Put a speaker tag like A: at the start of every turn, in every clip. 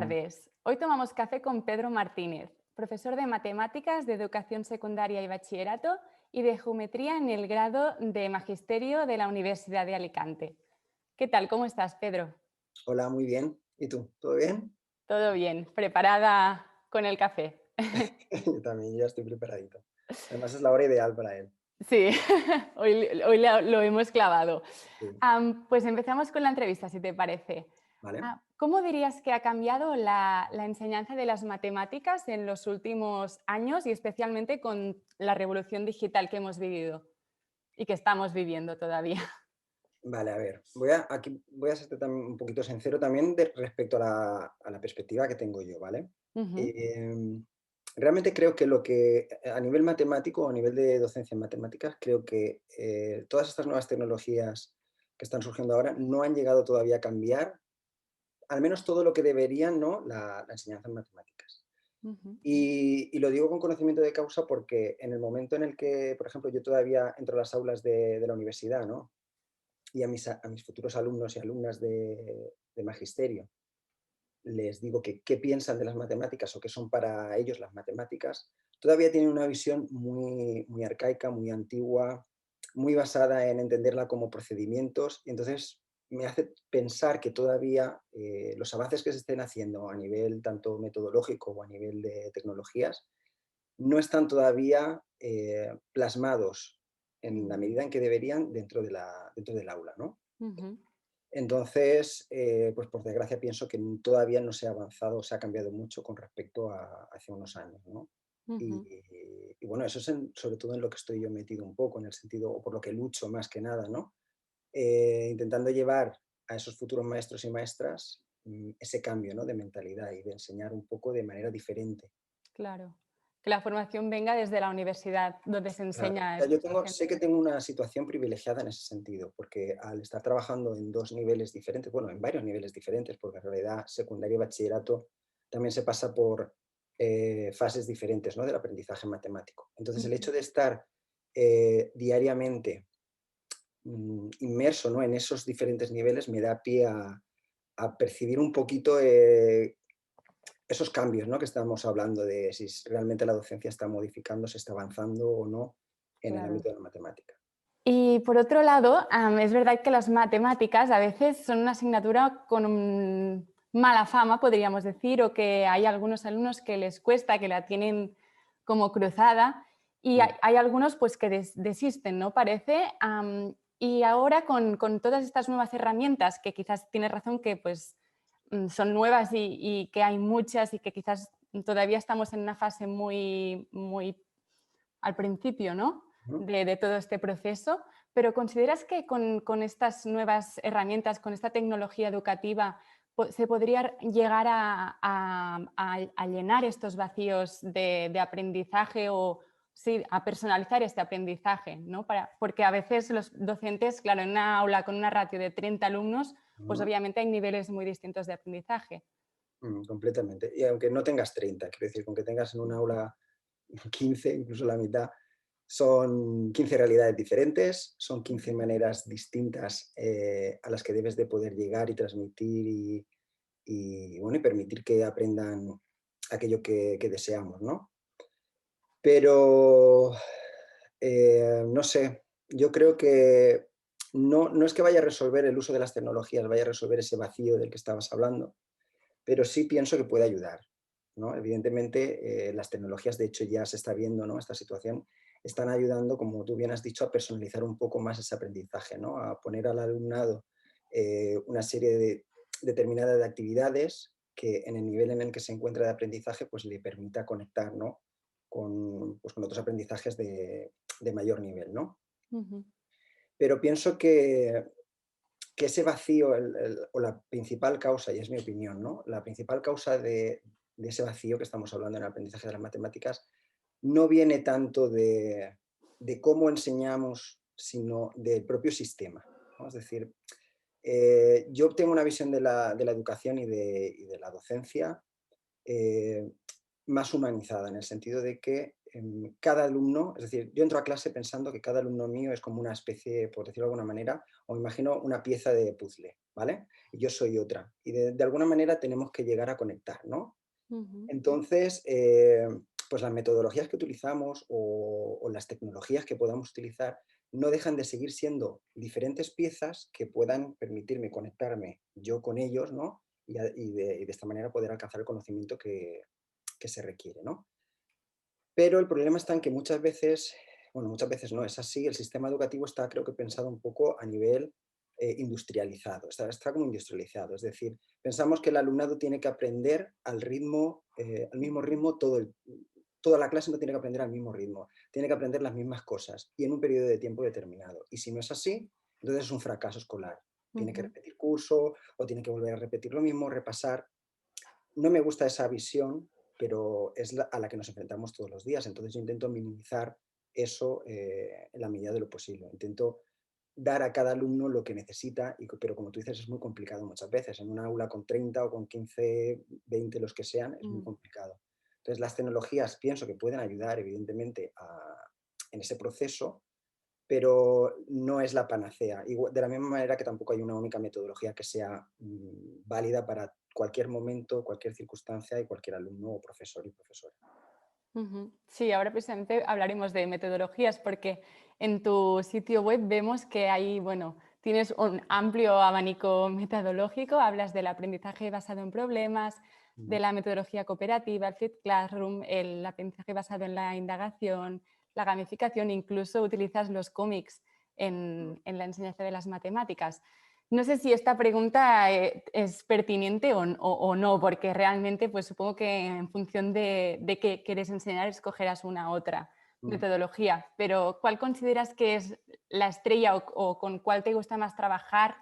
A: tardes. Hoy tomamos café con Pedro Martínez, profesor de Matemáticas de Educación Secundaria y Bachillerato y de Geometría en el grado de Magisterio de la Universidad de Alicante. ¿Qué tal? ¿Cómo estás, Pedro?
B: Hola, muy bien. ¿Y tú? ¿Todo bien?
A: Todo bien, preparada con el café.
B: Yo también, ya estoy preparadito. Además es la hora ideal para él.
A: Sí, hoy lo hemos clavado.
B: Sí,
A: Pues empezamos con la entrevista, si te parece.
B: ¿vale?
A: ¿Cómo dirías que ha cambiado la enseñanza de las matemáticas en los últimos años y especialmente con la revolución digital que hemos vivido y que estamos viviendo todavía?
B: Vale, a ver, aquí voy a serte también un poquito sincero también respecto a la perspectiva que tengo yo, ¿vale?
A: Ujú,
B: Em, Realmente creo que a nivel matemático o a nivel de docencia en matemáticas, creo que todas estas nuevas tecnologías que están surgiendo ahora no han llegado todavía a cambiar, al menos todo lo que deberían, ¿no? La enseñanza en matemáticas.
A: ujú,
B: Y lo digo con conocimiento de causa porque en el momento en el que, por ejemplo, yo todavía entro a las aulas de la universidad, ¿no? Y a mis futuros alumnos y alumnas de magisterio les digo que qué piensan de las matemáticas o qué son para ellos las matemáticas, todavía tienen una visión muy, muy arcaica, muy antigua, muy basada en entenderla como procedimientos, y entonces me hace pensar que todavía los avances que se estén haciendo a nivel tanto metodológico o a nivel de tecnologías no están todavía plasmados en la
A: ujú,
B: medida en que deberían dentro del aula, ¿no?
A: ujú.
B: Entonces, pues por desgracia pienso que todavía no se ha avanzado, se ha cambiado mucho con respecto a hace unos años, ¿no? Y,
A: Ujú.
B: y bueno, eso es sobre todo en lo que estoy yo metido un poco, en el sentido, o por lo que lucho más que nada, ¿no? Intentando llevar a esos futuros maestros y maestras ese cambio, ¿no? De mentalidad y de enseñar un poco de manera diferente.
A: Claro. Que la formación venga desde la universidad, donde se
B: Claro. O
A: enseña
B: sea,
A: esta
B: sé que
A: gente.
B: tengo una situación privilegiada en ese sentido, porque al estar trabajando en 2 niveles diferentes, bueno, en varios niveles diferentes, porque en realidad secundaria y bachillerato también se pasa por, fases diferentes, ¿no?, del aprendizaje matemático. Entonces, el
A: Ujú.
B: hecho de estar, diariamente, inmerso, ¿no?, en esos diferentes niveles me da pie a percibir un poquito, esos cambios, ¿no?, que estamos hablando de si realmente la docencia está modificándose, está avanzando o no en el
A: Claro.
B: ámbito de la matemática.
A: Y por otro lado, es verdad que las matemáticas a veces son una asignatura con mala fama, podríamos decir, o que hay algunos alumnos que les cuesta, que la tienen como cruzada, y hay,
B: Mm,
A: hay algunos pues que desisten, ¿no? Parece. Y ahora con todas estas nuevas herramientas, que quizás tienes razón que pues son nuevas y que hay muchas y que quizás todavía estamos en una fase muy, muy al principio, ¿no?
B: ujú.
A: De todo este proceso, pero ¿consideras que con estas nuevas herramientas, con esta tecnología educativa, se podría llegar a llenar estos vacíos de aprendizaje o sí, a personalizar este aprendizaje, ¿no? Porque a veces los docentes, claro, en una aula con una ratio de 30 alumnos, pues
B: Ujú,
A: obviamente hay niveles muy distintos de aprendizaje.
B: completamente. Y aunque no tengas 30, quiero decir, con que tengas en un aula 15, incluso la mitad, son 15 realidades diferentes, son 15 maneras distintas a las que debes de poder llegar y transmitir bueno, y permitir que aprendan aquello que deseamos, ¿no? Pero, no sé, yo creo que no es que vaya a resolver el uso de las tecnologías, vaya a resolver ese vacío del que estabas hablando, pero sí pienso que puede ayudar, ¿no? Evidentemente, las tecnologías, de hecho, ya se está viendo, ¿no? Esta situación, están ayudando, como tú bien has dicho, a personalizar un poco más ese aprendizaje, ¿no? A poner al alumnado una serie determinada de actividades que en el nivel en el que se encuentra de aprendizaje, pues le permita conectar, ¿no? Con otros aprendizajes de mayor nivel, ¿no?
A: Ujú,
B: Pero pienso que ese vacío, o la principal causa, y es mi opinión, ¿no? La principal causa de ese vacío que estamos hablando en el aprendizaje de las matemáticas no viene tanto de cómo enseñamos, sino del propio sistema, ¿no? Es decir, yo tengo una visión de la educación y de la docencia, eh, más humanizada, en el sentido de que cada alumno, es decir, yo entro a clase pensando que cada alumno mío es como una especie, por decirlo de alguna manera, o imagino una pieza de puzzle, ¿vale? Y yo soy otra. Y de alguna manera tenemos que llegar a conectar, ¿no?
A: Ujú,
B: Entonces, pues las metodologías que utilizamos o las tecnologías que podamos utilizar no dejan de seguir siendo diferentes piezas que puedan permitirme conectarme yo con ellos, ¿no? Y de esta manera poder alcanzar el conocimiento que se requiere, ¿no? Pero el problema está en que muchas veces, bueno, muchas veces no, es así, el sistema educativo está, creo que, pensado un poco a nivel industrializado, está como industrializado, es decir, pensamos que el alumnado tiene que aprender al mismo ritmo, toda la clase no tiene que aprender al mismo ritmo, tiene que aprender las mismas cosas y en un periodo de tiempo determinado. Y si no es así, entonces es un fracaso escolar. Tiene que
A: ujú.
B: repetir curso o tiene que volver a repetir lo mismo, repasar. No me gusta esa visión, pero es a la que nos enfrentamos todos los días. Entonces yo intento minimizar eso en la medida de lo posible. Intento dar a cada alumno lo que necesita, pero como tú dices, es muy complicado muchas veces. En un aula con 30 o con 15, 20, los que sean, es muy
A: Mm.
B: complicado. Entonces las tecnologías pienso que pueden ayudar, evidentemente, en ese proceso, pero no es la panacea. De la misma manera que tampoco hay una única metodología que sea válida para cualquier momento, cualquier circunstancia y cualquier alumno o profesor y profesora.
A: Ujú. Sí, ahora precisamente hablaremos de metodologías porque en tu sitio web vemos que hay, bueno, tienes un amplio abanico metodológico, hablas del aprendizaje basado en problemas, de
B: Mm.
A: la metodología cooperativa, el Flipped Classroom, el aprendizaje basado en la indagación, la gamificación, incluso utilizas los cómics en la enseñanza de las matemáticas. No sé si esta pregunta es pertinente o no, porque realmente pues supongo que en función de qué quieres enseñar escogerás una u otra
B: Mm.
A: metodología, pero ¿cuál consideras que es la estrella o con cuál te gusta más trabajar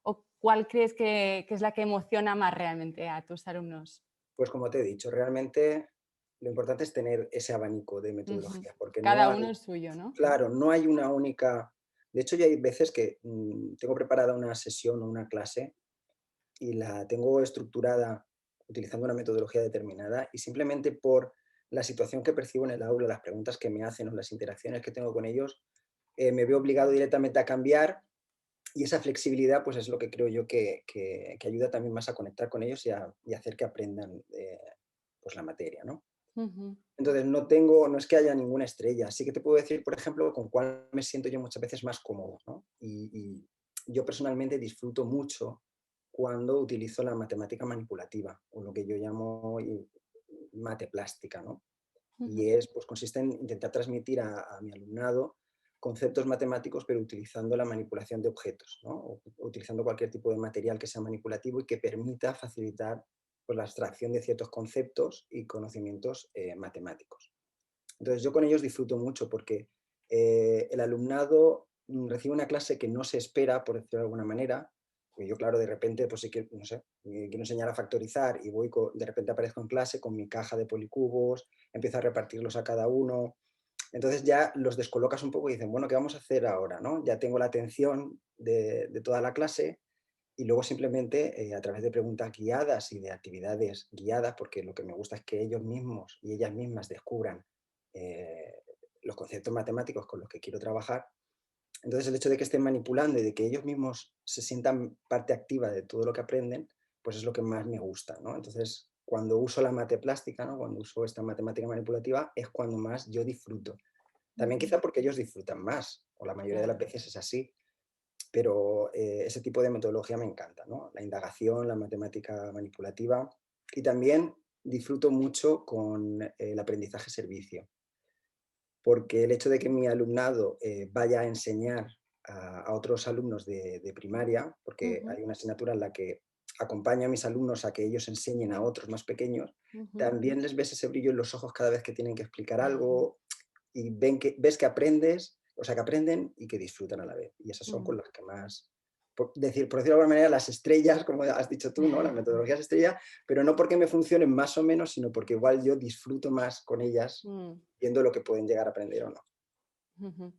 A: o cuál crees que es la que emociona más realmente a tus alumnos?
B: Pues como te he dicho, realmente lo importante es tener ese abanico de
A: Ujú.
B: metodologías, porque no
A: Cada uno
B: hay,
A: el suyo, ¿no?
B: claro, no hay una única. De hecho, ya hay veces que tengo preparada una sesión o una clase y la tengo estructurada utilizando una metodología determinada y simplemente por la situación que percibo en el aula, las preguntas que me hacen o las interacciones que tengo con ellos, me veo obligado directamente a cambiar y esa flexibilidad pues es lo que creo yo que ayuda también más a conectar con ellos y a hacer que aprendan pues la materia, ¿no?
A: Ujú,
B: Entonces no es que haya ninguna estrella, sí que te puedo decir, por ejemplo, con cuál me siento yo muchas veces más cómodo, ¿no? Y yo personalmente disfruto mucho cuando utilizo la matemática manipulativa, o lo que yo llamo mate plástica, ¿no?
A: ujú,
B: Y es, pues consiste en intentar transmitir a mi alumnado conceptos matemáticos, pero utilizando la manipulación de objetos, ¿no? O utilizando cualquier tipo de material que sea manipulativo y que permita facilitar pues, la abstracción de ciertos conceptos y conocimientos matemáticos. Entonces yo con ellos disfruto mucho porque el alumnado recibe una clase que no se espera, por decirlo de alguna manera. Y yo, claro, de repente, pues sí que, no sé, quiero enseñar a factorizar y de repente aparezco en clase con mi caja de policubos, empiezo a repartirlos a cada uno. Entonces ya los descolocas un poco y dicen, bueno, ¿qué vamos a hacer ahora? ¿No? Ya tengo la atención de toda la clase y luego simplemente a través de preguntas guiadas y de actividades guiadas, porque lo que me gusta es que ellos mismos y ellas mismas descubran eh, los conceptos matemáticos con los que quiero trabajar. Entonces el hecho de que estén manipulando y de que ellos mismos se sientan parte activa de todo lo que aprenden, pues es lo que más me gusta, ¿no? Entonces, cuando uso la mate plástica, ¿no? Cuando uso esta matemática manipulativa, es cuando más yo disfruto. También
A: ujú.
B: quizá porque ellos disfrutan más, o la mayoría de las
A: Claro.
B: veces es así, pero ese tipo de metodología me encanta, ¿no? La indagación, la matemática manipulativa y también disfruto mucho con el aprendizaje servicio, porque el hecho de que mi alumnado vaya a enseñar a otros alumnos de primaria, porque
A: Ujú,
B: hay una asignatura en la que acompaño a mis alumnos a que ellos enseñen a otros más pequeños,
A: ujú.
B: también les ves ese brillo en los ojos cada vez que tienen que explicar algo y ves que aprendes, o sea, que aprenden y que disfrutan a la vez. Y esas son
A: Mm.
B: con las que más, por decirlo de alguna manera, las estrellas, como has dicho tú, ¿no? Las metodologías estrella, pero no porque me funcionen más o menos, sino porque igual yo disfruto más con ellas
A: Mm.
B: viendo lo que pueden llegar a aprender o no.
A: Ujú.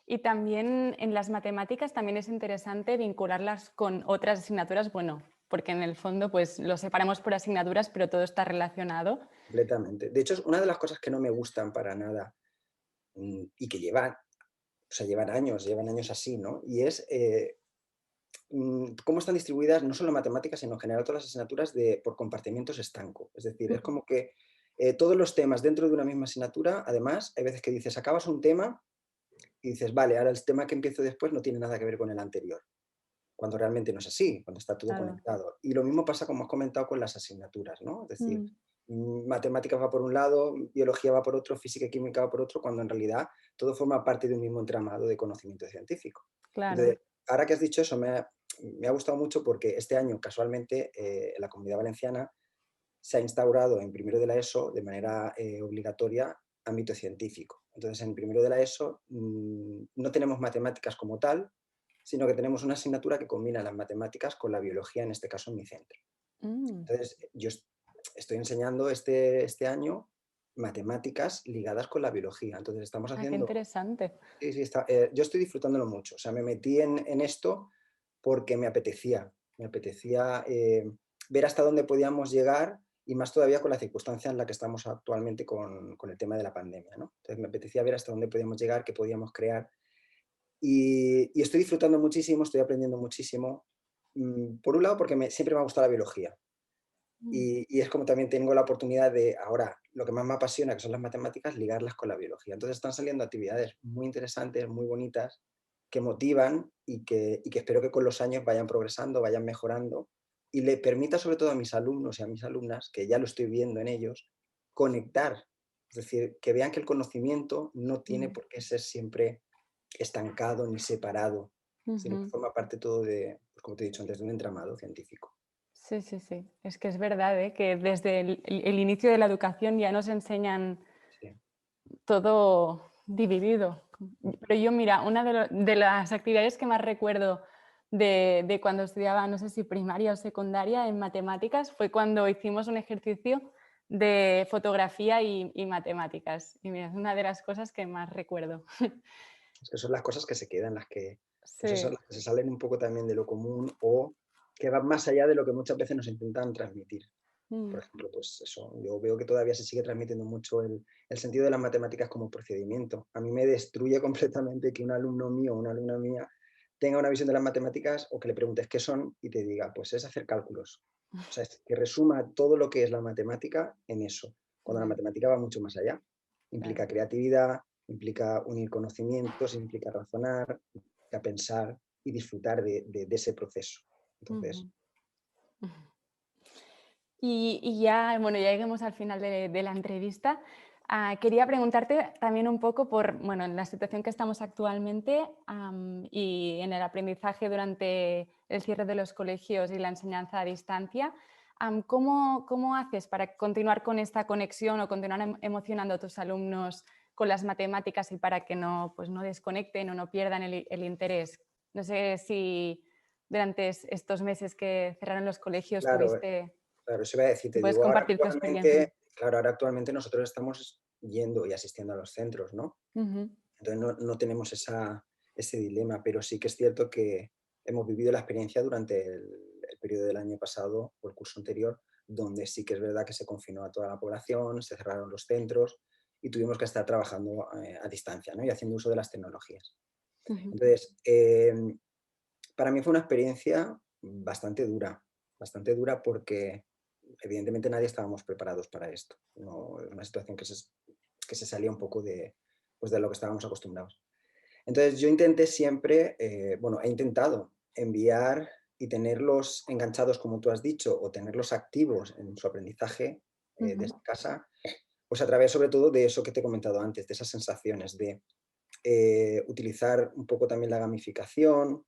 A: Y también en las matemáticas también es interesante vincularlas con otras asignaturas, bueno, porque en el fondo pues lo separamos por asignaturas, pero todo está relacionado.
B: completamente. De hecho, es una de las cosas que no me gustan para nada, y que llevan, o sea, llevan años así, ¿no? Y es cómo están distribuidas no solo matemáticas, sino en general todas las asignaturas por compartimientos estanco. Es decir, es
A: Ujú.
B: como que todos los temas dentro de una misma asignatura, además, hay veces que dices, acabas un tema y dices, vale, ahora el tema que empiezo después no tiene nada que ver con el anterior, cuando realmente no es así, cuando está todo
A: Claro.
B: conectado. Y lo mismo pasa, como has comentado, con las asignaturas, ¿no? Es decir,
A: Mm,
B: matemáticas va por un lado, biología va por otro, física y química va por otro, cuando en realidad todo forma parte de un mismo entramado de conocimiento científico.
A: claro.
B: Entonces, ahora que has dicho eso, me ha gustado mucho porque este año, casualmente, en la Comunidad Valenciana se ha instaurado en primero de la ESO de manera obligatoria ámbito científico. Entonces, en primero de la ESO no tenemos matemáticas como tal, sino que tenemos una asignatura que combina las matemáticas con la biología, en este caso en mi centro.
A: Mm.
B: Entonces, yo estoy enseñando este año matemáticas ligadas con la biología. Entonces, estamos
A: Ah, qué
B: haciendo...
A: interesante.
B: Sí, sí, yo estoy disfrutándolo mucho. O sea, me metí en esto porque me apetecía ver hasta dónde podíamos llegar y más todavía con la circunstancia en la que estamos actualmente con el tema de la pandemia, ¿no? Entonces me apetecía ver hasta dónde podíamos llegar, qué podíamos crear y estoy disfrutando muchísimo, estoy aprendiendo muchísimo. Por un lado porque siempre me ha gustado la biología
A: Mm.
B: y es como también tengo la oportunidad de ahora, lo que más me apasiona, que son las matemáticas, ligarlas con la biología. Entonces están saliendo actividades muy interesantes, muy bonitas, que motivan y que espero que con los años vayan progresando, vayan mejorando y le permita sobre todo a mis alumnos y a mis alumnas, que ya lo estoy viendo en ellos, conectar. Es decir, que vean que el conocimiento no tiene
A: Mm.
B: por qué ser siempre estancado ni separado, sino que
A: Ujú.
B: forma parte todo de, pues como te he dicho antes, de un entramado científico.
A: Sí, sí, sí. Es que es verdad, ¿eh? Que desde el inicio de la educación ya nos enseñan
B: Sí.
A: todo dividido. Pero yo, mira, una de las actividades que más recuerdo de cuando estudiaba, no sé si primaria o secundaria en matemáticas, fue cuando hicimos un ejercicio de fotografía y matemáticas. Y mira, es una de las cosas que más recuerdo.
B: Es que son las cosas que se quedan, las que, pues eso,
A: Sí.
B: las que se salen un poco también de lo común o que van más allá de lo que muchas veces nos intentan transmitir. Por
A: Mm,
B: ejemplo, pues eso, yo veo que todavía se sigue transmitiendo mucho el sentido de las matemáticas como procedimiento. A mí me destruye completamente que un alumno mío o una alumna mía tenga una visión de las matemáticas o que le preguntes qué son y te diga, pues es hacer cálculos. O sea, es que resuma todo lo que es la matemática en eso, cuando la
A: ya,
B: matemática va mucho más allá.
A: claro.
B: Implica creatividad, implica unir conocimientos, implica razonar, implica pensar y disfrutar de ese proceso. Entonces,
A: Ujú. Y ya, bueno, ya lleguemos al final de la entrevista. Quería preguntarte también un poco por, bueno, en la situación que estamos actualmente y en el aprendizaje durante el cierre de los colegios y la enseñanza a distancia, ¿cómo haces para continuar con esta conexión o continuar emocionando a tus alumnos con las matemáticas y para que no, pues no desconecten o no pierdan el interés? No sé si durante estos meses que cerraron los colegios
B: claro,
A: tuviste...
B: claro, eso iba a decir,
A: Si
B: te
A: puedes
B: digo, ahora
A: compartir tu experiencia.
B: actualmente, claro, ahora actualmente nosotros estamos yendo y asistiendo a los centros, ¿no?
A: Ujú,
B: Entonces no tenemos ese dilema, pero sí que es cierto que hemos vivido la experiencia durante el periodo del año pasado o el curso anterior, donde sí que es verdad que se confinó a toda la población, se cerraron los centros y tuvimos que estar trabajando a distancia, ¿no? Y haciendo uso de las tecnologías.
A: ujú,
B: Entonces, para mí fue una experiencia bastante dura porque evidentemente nadie estábamos preparados para esto. No, es una situación que se salía un poco pues de lo que estábamos acostumbrados. Entonces yo intenté siempre, bueno, he intentado enviar y tenerlos enganchados, como tú has dicho, o tenerlos activos en su aprendizaje
A: ujú,
B: desde casa, pues a través sobre todo de eso que te he comentado antes, de esas sensaciones de utilizar un poco también la gamificación,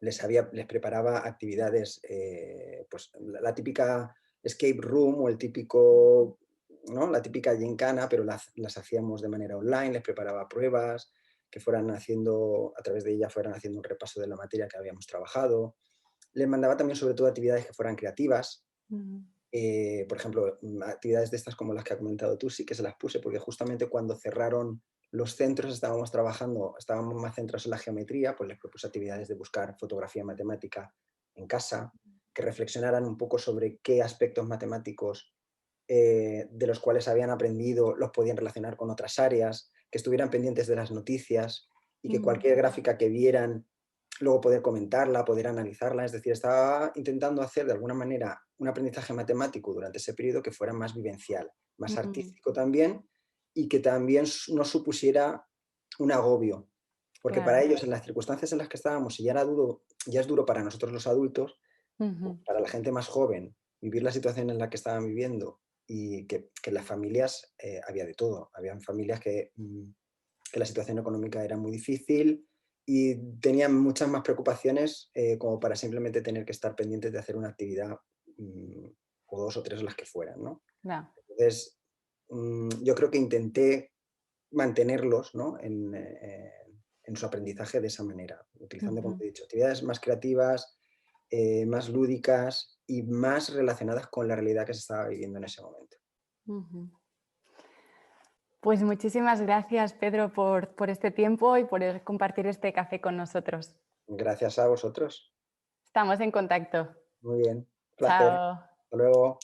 B: les preparaba actividades, pues la típica escape room o el típico, ¿no? La típica gincana, pero las hacíamos de manera online, les preparaba pruebas, que fueran haciendo, a través de ella fueran haciendo un repaso de la materia que habíamos trabajado. Les mandaba también sobre todo actividades que fueran creativas,
A: ujú.
B: por ejemplo, actividades de estas como las que has comentado tú, sí que se las puse, porque justamente cuando cerraron los centros estábamos trabajando, estábamos más centrados en la geometría, pues les propuse actividades de buscar fotografía matemática en casa, que reflexionaran un poco sobre qué aspectos matemáticos de los cuales habían aprendido los podían relacionar con otras áreas, que estuvieran pendientes de las noticias y que
A: Ujú,
B: cualquier gráfica que vieran, luego poder comentarla, poder analizarla. Es decir, estaba intentando hacer de alguna manera un aprendizaje matemático durante ese periodo que fuera más vivencial, más
A: ujú,
B: artístico también, y que también no supusiera un agobio, porque para
A: claro.
B: ellos, en las circunstancias en las que estábamos, y ya era duro, ya es duro para nosotros los adultos,
A: Ujú,
B: para la gente más joven, vivir la situación en la que estaban viviendo y que las familias, había de todo. Habían familias que la situación económica era muy difícil y tenían muchas más preocupaciones como para simplemente tener que estar pendientes de hacer una actividad o dos o tres las que fueran, ¿no?
A: ya.
B: Entonces, yo creo que intenté mantenerlos, ¿no? En su aprendizaje de esa manera, utilizando, como
A: Ujú,
B: te he dicho, actividades más creativas, más lúdicas y más relacionadas con la realidad que se estaba viviendo en ese momento.
A: ujú. Pues muchísimas gracias, Pedro, por este tiempo y por compartir este café con nosotros.
B: Gracias a vosotros.
A: Estamos en contacto.
B: Muy bien. Placer.
A: Chao.
B: Hasta luego.